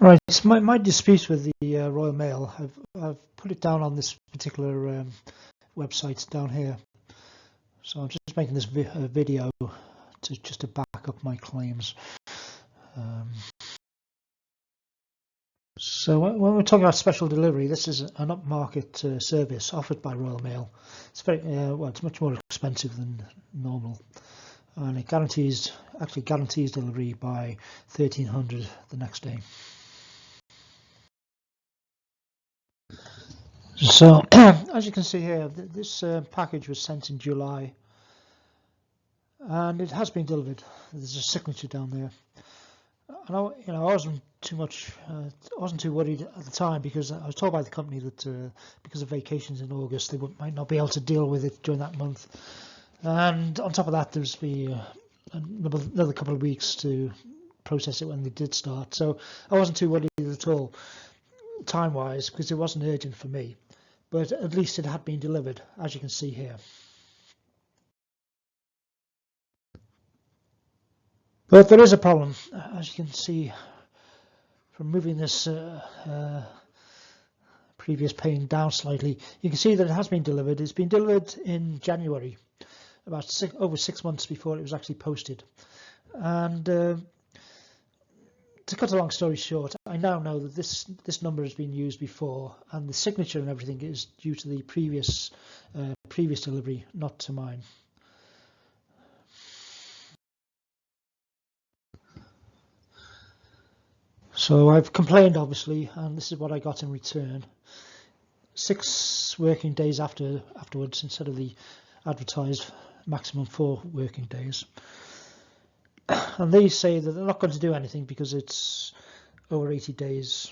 Right, so my dispute with the Royal Mail, I've put it down on this particular website down here. So I'm just making this video to back up my claims. So when we're talking about special delivery, this is an upmarket service offered by Royal Mail. It's very well, it's much more expensive than normal, and it actually guarantees delivery by 1300 the next day. So as you can see here, this package was sent in July, and it has been delivered. There's a signature down there. And I wasn't too worried at the time, because I was told by the company that because of vacations in August, they might not be able to deal with it during that month. And on top of that, there's be another couple of weeks to process it when they did start. So I wasn't too worried at all, time-wise, because it wasn't urgent for me. But at least it had been delivered, as you can see here. But there is a problem, as you can see from moving this previous pane down slightly. You can see that it has been delivered. It's been delivered in January, about over 6 months before it was actually posted. And to cut a long story short, I now know that this number has been used before, and the signature and everything is due to the previous delivery, not to mine. So I've complained, obviously, and this is what I got in return. 6 working days afterwards, instead of the advertised maximum 4 working days. And they say that they're not going to do anything because it's over 80 days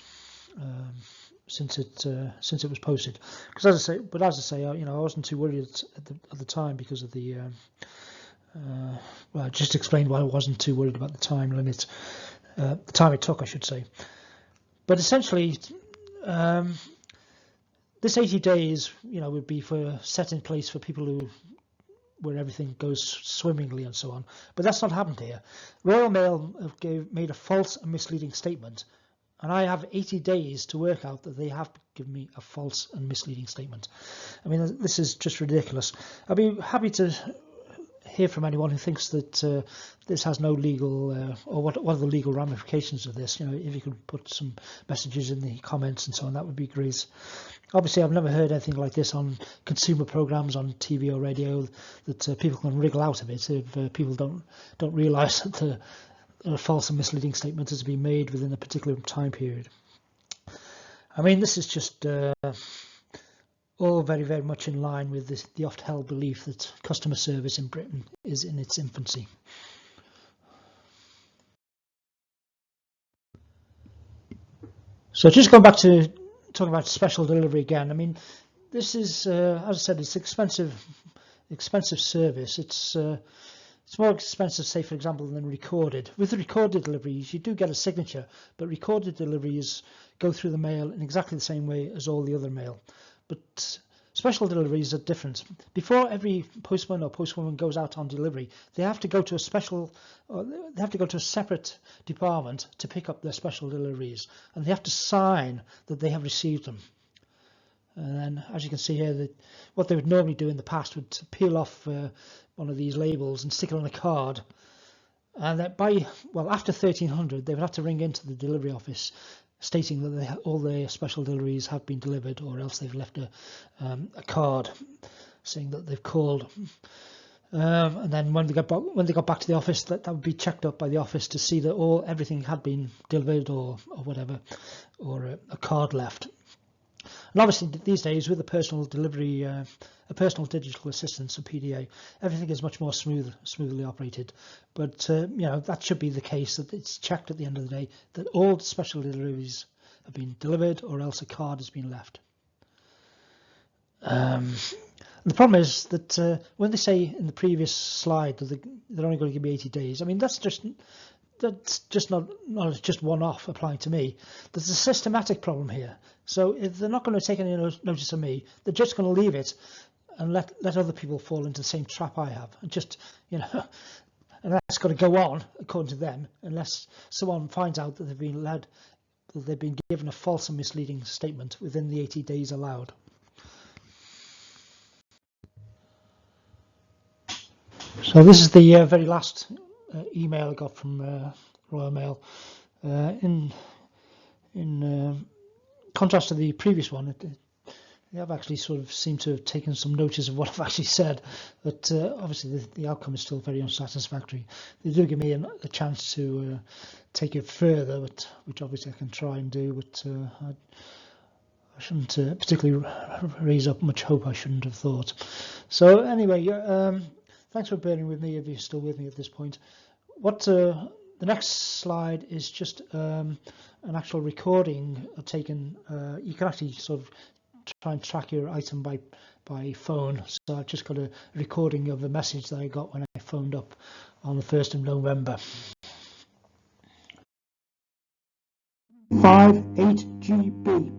since it was posted. Because as I say, I wasn't too worried at the time because of the well, I just explained why I wasn't too worried about the time limit, the time it took, I should say. But essentially, this 80 days, would be set in place for people where everything goes swimmingly and so on. But that's not happened here. Royal Mail made a false and misleading statement, and I have 80 days to work out that they have given me a false and misleading statement. I mean, this is just ridiculous. I'd be happy to hear from anyone who thinks that this has no legal or what are the legal ramifications of this. If you could put some messages in the comments and so on, that would be great. Obviously, I've never heard anything like this on consumer programs on TV or radio, that people can wriggle out of it if people don't realise that a false and misleading statement has been made within a particular time period. I mean, this is just all very, very much in line with the oft-held belief that customer service in Britain is in its infancy. So just going back to talking about special delivery again. I mean, this is, as I said, it's expensive service. It's more expensive, say, for example, than recorded. With the recorded deliveries, you do get a signature, but recorded deliveries go through the mail in exactly the same way as all the other mail. But special deliveries are different. Before every postman or postwoman goes out on delivery, they have to go to a separate department to pick up their special deliveries, and they have to sign that they have received them. And then, as you can see here, that what they would normally do in the past would peel off one of these labels and stick it on a card. And that after 1300, they would have to ring into the delivery office stating that all their special deliveries have been delivered, or else they've left a card saying that they've called. And then when they got back to the office, that would be checked up by the office to see that everything had been delivered or whatever, or a card left. And obviously these days, with a personal delivery, a personal digital assistant, a PDA, everything is much more smoothly operated. But that should be the case, that it's checked at the end of the day that all special deliveries have been delivered, or else a card has been left. The problem is that when they say in the previous slide that they're only going to give me 80 days, I mean, that's just not just one-off applying to me. There's a systematic problem here. So if they're not going to take any notice of me, they're just going to leave it and let other people fall into the same trap I have. And just, and that's got to go on according to them, unless someone finds out that they've been led that they've been given a false and misleading statement within the 80 days allowed. So this is the very last email I got from Royal Mail. In contrast to the previous one, they have actually sort of seemed to have taken some notice of what I've actually said, but obviously the outcome is still very unsatisfactory. They do give me a chance to take it further, which obviously I can try and do, but I shouldn't particularly raise up much hope. I shouldn't have thought. So anyway, thanks for bearing with me if you're still with me at this point. What the next slide is just an actual recording taken. You can actually sort of try and track your item by phone. So I've just got a recording of the message that I got when I phoned up on the 1st of November. 58 GB.